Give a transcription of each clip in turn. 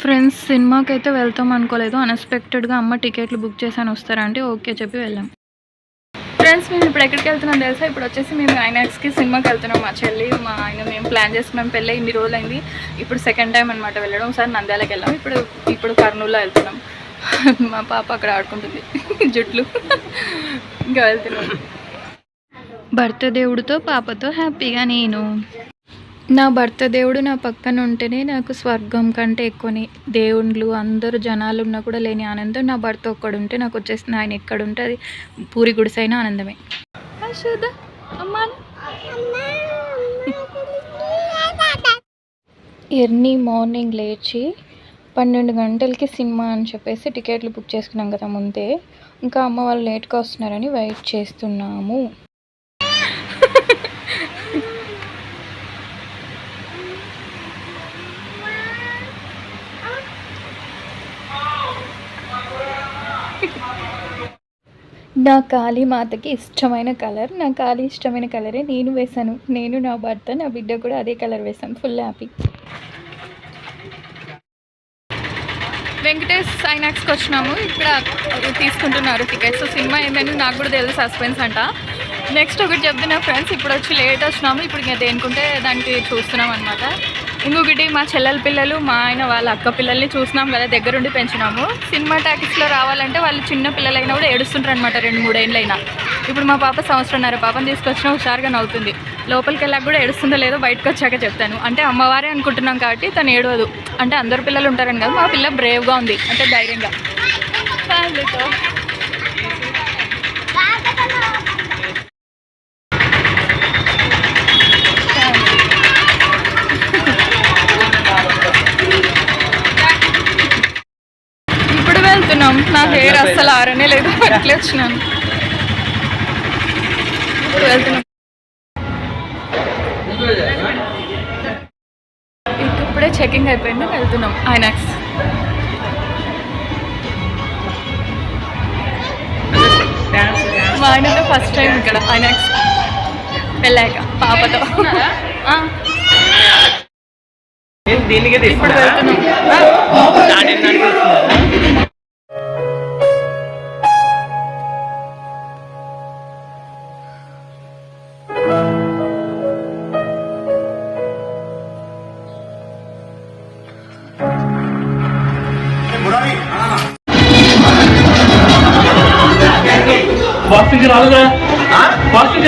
Friends సినిమాకి అయితే వెళ్తాం అనుకోలేదు. అన్ఎక్స్పెక్టెడ్గా అమ్మ టికెట్లు బుక్ చేశాను వస్తారా అంటే ఓకే చెప్పి వెళ్ళాం. ఫ్రెండ్స్ మేము ఇప్పుడు ఎక్కడికి వెళ్తున్నాం తెలుసా? ఇప్పుడు వచ్చేసి మేము ఐనాక్స్కి సినిమాకి వెళ్తున్నాం. మా చెల్లి మా ఆయన మేము ప్లాన్ చేసుకున్నాం. పెళ్ళి ఇన్ని రోజులు అయింది. ఇప్పుడు సెకండ్ టైం అనమాట వెళ్ళడం. ఒకసారి నంద్యాలకు వెళ్ళాం. ఇప్పుడు కర్నూలులో వెళ్తున్నాం. మా పాప అక్కడ ఆడుకుంటుంది జుట్లు. ఇంకా వెళ్తున్నాం. భర్త దేవుడితో పాపతో హ్యాపీగా నేను. నా భర్త దేవుడు నా పక్కన ఉంటేనే నాకు స్వర్గం కంటే ఎక్కువని. దేవుళ్ళు అందరూ జనాలు ఉన్నా కూడా లేని ఆనందం నా భర్త ఒక్కడుంటే నాకు వచ్చేసింది. ఆయన ఎక్కడుంటే అది పూరి గుడిసైన ఆనందమే. ఎర్లీ మార్నింగ్ లేచి 12 గంటలకి సినిమా అని చెప్పేసి టికెట్లు బుక్ చేసుకున్నాం కదా ముందే. ఇంకా అమ్మ వాళ్ళు లేట్గా వస్తున్నారని వెయిట్ చేస్తున్నాము. నా కాళీమాతకి ఇష్టమైన కలర్, నా కాళీ ఇష్టమైన కలరే నేను వేశాను. నేను, నా భర్త, నా బిడ్డ కూడా అదే కలర్ వేసాం. Full happy. వెంకటేష్ ఐనాక్స్కి వచ్చినాము. ఇక్కడ తీసుకుంటున్నారు టికెట్స్. సినిమా ఏమైనా నాకు కూడా తెలుసు, సస్పెన్స్ అంట. నెక్స్ట్ ఒకటి చెప్తున్నా ఫ్రెండ్స్, ఇప్పుడు వచ్చి లేట్ వచ్చినాము. ఇప్పుడు ఇంకా దేనికుంటే దానికి చూస్తున్నాం అనమాట. ఇంకొకటి మా చెల్లెల పిల్లలు, మా ఆయన వాళ్ళ అక్క పిల్లల్ని చూసినాం కదా, దగ్గరుండి పెంచినాము. సినిమా టాకీస్లో రావాలంటే వాళ్ళు చిన్న పిల్లలైనా కూడా ఏడుస్తుంటారు అనమాట. 2-3 ఏళ్ళైనా. ఇప్పుడు మా పాప 1.5 సంవత్సరం పాపని తీసుకొచ్చినా హుషారుగా నవ్వుతుంది. లోపలికి వెళ్ళాక కూడా ఏడుస్తుందో లేదో బయటకు వచ్చాక చెప్తాను. అంటే అమ్మవారే అనుకుంటున్నాం కాబట్టి తను ఏడవదు. అంటే అందరు పిల్లలు ఉంటారని కదా, మా పిల్ల బ్రేవ్గా ఉంది, అంటే ధైర్యంగా. ఫ్యామిలీతో నా హెయిర్ అస్సలు ఆరనే లేదు, అట్లే వచ్చినాను. వెళ్తున్నాం. ఇప్పుడే చెకింగ్ అయిపోయింది, వెళ్తున్నాం ఐనాక్స్. మా ఆయనతో ఫస్ట్ టైం ఇక్కడ ఐనాక్స్ వెళ్ళాక పాపతో. ఇప్పుడు వెళ్తున్నాం.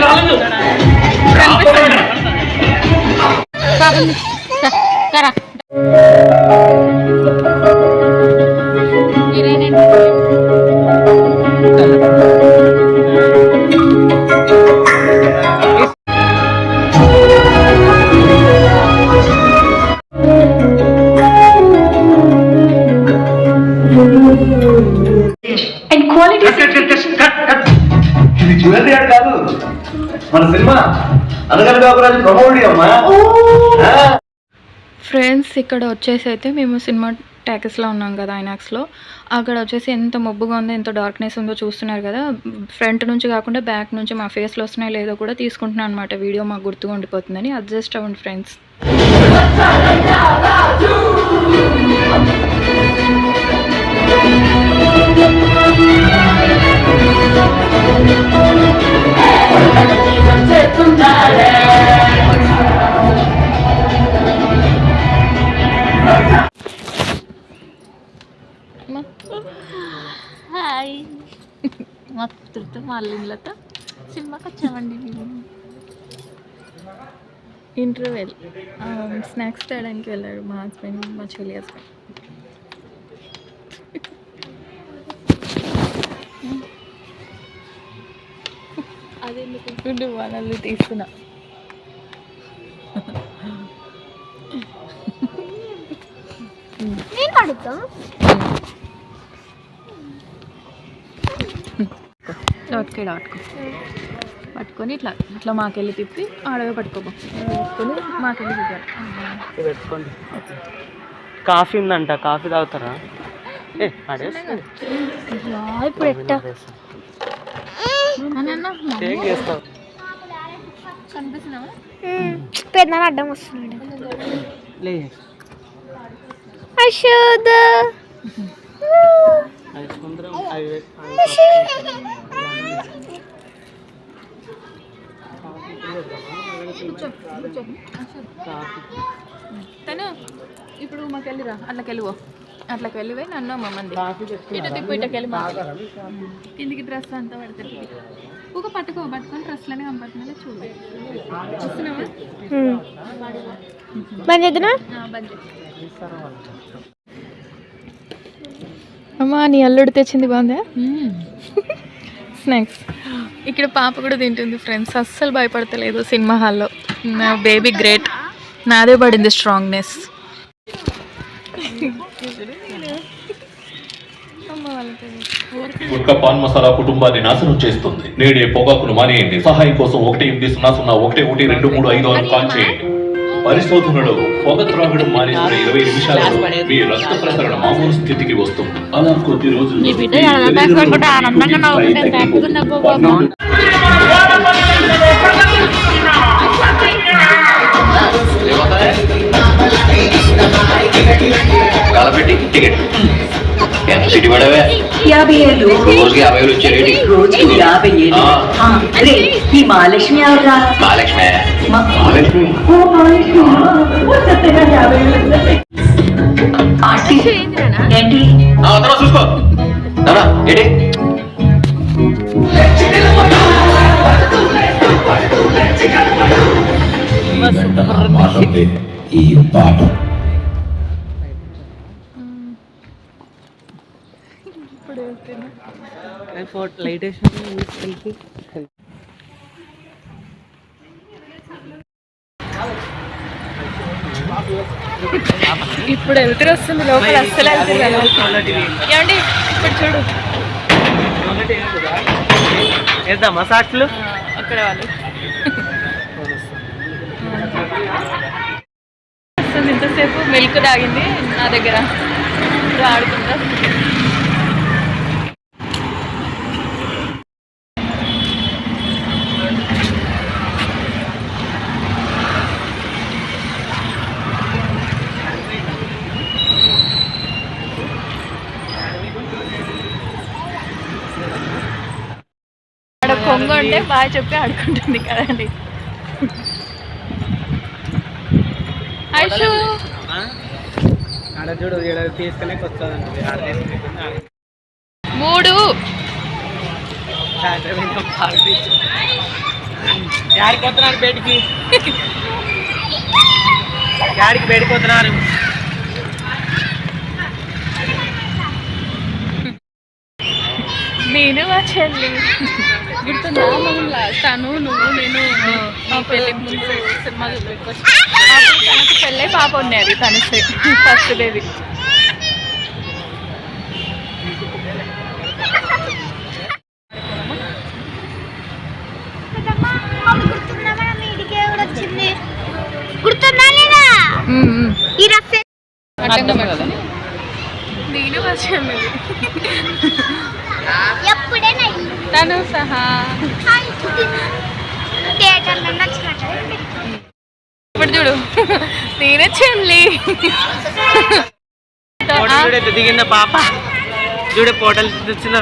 రాలేదు జ్యువెలరీ ఆడు కాదు, మన సినిమా అనగనగాపురాజు ప్రమోడి అమ్మా. ఫ్రెండ్స్ ఇక్కడ వచ్చేసి అయితే మేము సినిమా టాకీస్లో ఉన్నాం కదా ఐనాక్స్లో. అక్కడ వచ్చేసి ఎంత మబ్బుగా ఉందో, ఎంత డార్క్నెస్ ఉందో చూస్తున్నారు కదా. ఫ్రంట్ నుంచి కాకుండా బ్యాక్ నుంచి మా ఫేస్లో వస్తున్నాయో లేదో కూడా తీసుకుంటున్నాను అనమాట. వీడియో మాకు గుర్తుగా ఉండిపోతుందని అడ్జస్ట్ అవ్వండి ఫ్రెండ్స్. హాయ్, మా కూతురుతో మా అల్లుళ్ళతో సినిమాకి వచ్చామండి. ఇంటర్వెల్ స్నాక్స్ తేయడానికి వెళ్ళాడు మా హస్బెండ్, మా చెల్లి హస్బెండ్. అదే ఎందుకుంటుండే వాళ్ళని తీసుకున్నా. నేను అడుగుతా పట్టుకొని ఇట్లా ఇట్లా మాకెళ్ళి తిప్పి ఆడవే పట్టుకొని మాకెళ్ళి తిప్పాలి. పెట్టుకోండి. కాఫీ ఉందంట, కాఫీ తాగుతారా? ఇప్పుడు ఎట్టా కనిపిస్తున్నావా? పెద్దనాన్న అడ్డం వస్తున్నాడు. యశోద తను ఇప్పుడు మాకు వెళ్ళిరా అట్లకి వెళ్ళివో అట్లకి వెళ్ళిపోయి నన్ను మమ్మంది ఇటు తిప్పు ఇటుకి వెళ్ళి కిందికి డ్రెస్ అంతా పడుతుంది ఒక పట్టుకొని డ్రెస్లోనే కనపడుతుంది చూడు వస్తున్నావా బంద్ చేద్దునా బంద్ అమ్మా నీ అల్లుడు తెచ్చింది బాగుందా స్నాక్స్ ఇక్కడ పాప కూడా తింటుంది ఫ్రెండ్స్ అస్సలు భయపడతలేదు సినిమా హాల్లో నా బేబీ గ్రేట్ నాదే పడింది స్ట్రాంగ్నెస్ గుట్కా పాన్ మసాలా కుటుంబాన్ని నాశనం చేస్తుంది. నేడే పొగాకును మానేయండి. సహాయం కోసం 1-800-01-23-26 కాల్ చేయండి. పరిశోధనలో పొగ త్రాగడం మానేసిన 20 నిమిషాలలో మీ రక్త ప్రసరణ మామూలు స్థితికి వస్తుంది. అలా కొద్ది రోజులు కాలపెట్టి టికెట్ సిటీ పడవే 50 ఏళ్ళు రోజుకి 50 వేలు వచ్చారేటి రోజుకి 50 ఏళ్ళు రే ఈ మహాలక్ష్మి ఎవరా మహాలక్ష్మి ఓ మహాలక్ష్మి చెత్తగా 50 ఏళ్ళు ఆంటీ ఏంటి తర్వాత చూసుకో ఏంటి ఈ పాట లైట్ ఇప్పుడు వెళ్తురు వస్తుంది లోపల అస్సలు వెళ్తుంది ఏమండి ఇప్పుడు చూడు వేద్దామా సాక్షులు అక్కడ వాళ్ళు వస్తుంది ఇంతసేపు మిల్క్ తాగింది నా దగ్గర ఇప్పుడు ఆడుకుంటా కొంగ ఉంటే బాగా చెప్పి ఆడుకుంటుంది కదండి ఐషు ఆడ చూడు తీసుకునే వస్తుంది మూడు యాడికి వస్తున్నారు బయటికి యాడికి బయటికి వస్తున్నారు నేను మా చెల్లి గుర్తుందా మనం తను నువ్వు నేను మా పెళ్ళికి ముందు సినిమా చూపించుకొచ్చి తనకు పెళ్ళే పాప ఉన్నది తన ఫస్ట్ బేబీ నేను మా చెల్లి తను సహా ఇప్పుడు చూడు నేనే చెల్లి దిగిందా పాప చూడే పోటలు తెచ్చిన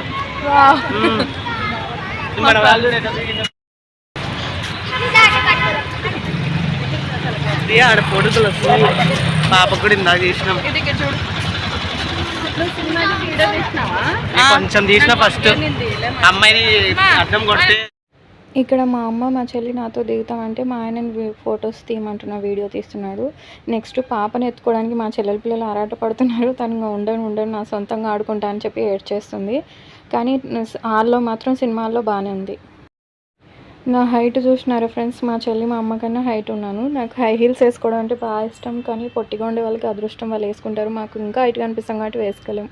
ఆడ పొడుగులు వస్తుంది పాప కూడా ఇందాక చేసినాం చూడు కొంచెం తీసిన ఫస్ట్ అమ్మాయిని అర్థం కొడితే ఇక్కడ మా అమ్మ మా చెల్లి నాతో దిగుతామంటే మా ఆయన ఫొటోస్ తీయమంటున్నా వీడియో తీస్తున్నాడు నెక్స్ట్ పాపను ఎత్తుకోవడానికి మా చెల్లెల పిల్లలు ఆరాట పడుతున్నారు తను ఉండను నా సొంతంగా ఆడుకుంటా అని చెప్పి ఏడ్చేస్తుంది కానీ హాల్లో మాత్రం సినిమాల్లో బాగానే ఉంది నా హైట్ చూసినారా ఫ్రెండ్స్ మా చెల్లి మా అమ్మ కన్నా హైట్ ఉన్నాను నాకు హై హీల్స్ వేసుకోవడం అంటే బాగా ఇష్టం కానీ పొట్టిగా ఉండే వాళ్ళకి అదృష్టం వాళ్ళు వేసుకుంటారు మాకు ఇంకా హైట్ కనిపిస్తాం కాబట్టి వేసుకోలేము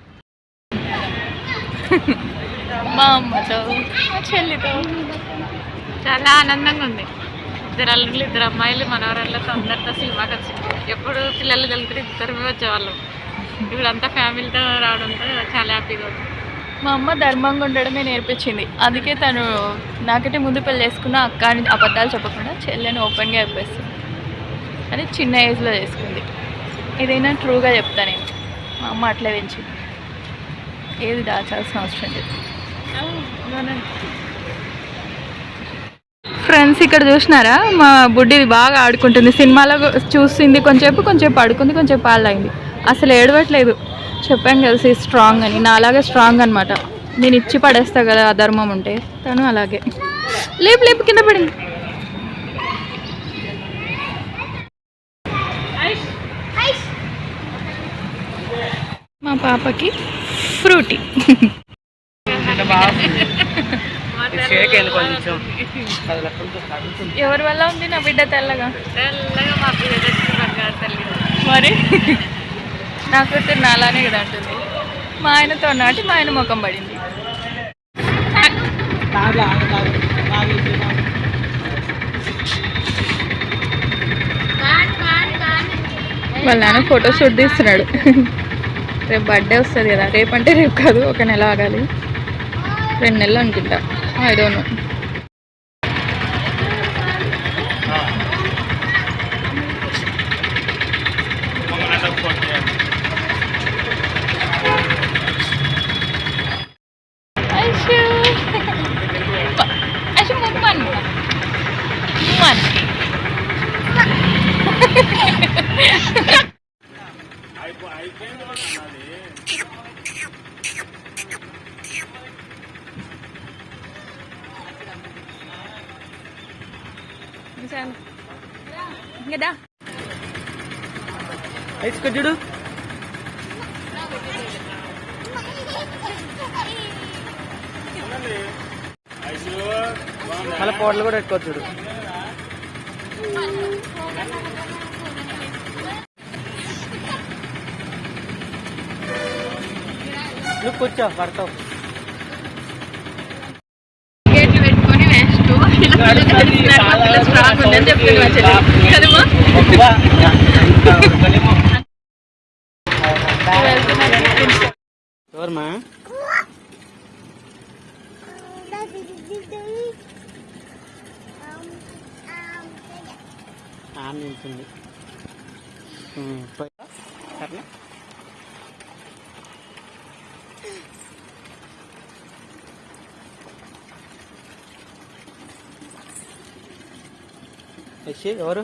మా అమ్మతో మా చెల్లితో చాలా ఆనందంగా ఉంది ఇద్దరు అమ్మాయిలు మనవరాళ్ళతో అందరితో సినిమాకి వచ్చింది ఎప్పుడు పిల్లలు కలిపి ఇద్దరు వచ్చేవాళ్ళం ఇప్పుడు అంతా ఫ్యామిలీతో రావడంతో చాలా హ్యాపీగా ఉంది మా అమ్మ ధర్మంగా ఉండడమే నేర్పించింది అందుకే తను నాకంటే ముందు పెళ్ళి చేసుకున్న అక్క అని అబద్ధాలు చెప్పకుండా చెల్లెని ఓపెన్గా చెప్పేస్తుంది అని చిన్న ఏజ్లో చేసుకుంది ఏదైనా ట్రూగా చెప్తా నేను మా అమ్మ అట్లే పెంచింది, ఏది దాచాల్సిన అవసరం లేదు. ఫ్రెండ్స్ ఇక్కడ చూసినారా, మా బుడ్డిది బాగా ఆడుకుంటుంది. సినిమాలో చూసింది కొంచెంసేపు ఆడుకుంది, కొంచెం పాలు అయింది. అసలు ఏడవట్లేదు. చెప్పాను కలిసి స్ట్రాంగ్ అని, నాలాగే స్ట్రాంగ్ అనమాట. నేను ఇచ్చి పడేస్తా కదా అధర్మం ఉంటే, తను అలాగే. లేపు లేపు కింద పడింది. మా పాపకి ఫ్రూటీ. ఎవరి వల్ల ఉంది నా బిడ్డ తెల్లగా? మా తల్లి మరి నాకు నాలానే కదా అంటుంది. మా ఆయనతో నాటి మా ఆయన ముఖం పడింది. వాళ్ళ నాన్న ఫోటోషూట్ తీస్తున్నాడు. రేపు బర్త్డే వస్తుంది కదా, రేపంటే రేపు కాదు, 1 నెల ఆగాలి, 2 నెలలు అనుకుంటా, ఐ డోంట్ నో. కదా చూడు మళ్ళీ పోటలు కూడా పెట్టుకోవచ్చు చూడు. నువ్వు కూర్చో పడతావు. గేట్లు పెట్టుకొని వేస్ట్ స్ట్రాంగ్ ఉందని చెప్పింది మా చెల్లి కదమ్మా. ఎవరమ్మా? ఆమె నిల్చుంది. సరేనా? ఎవరు?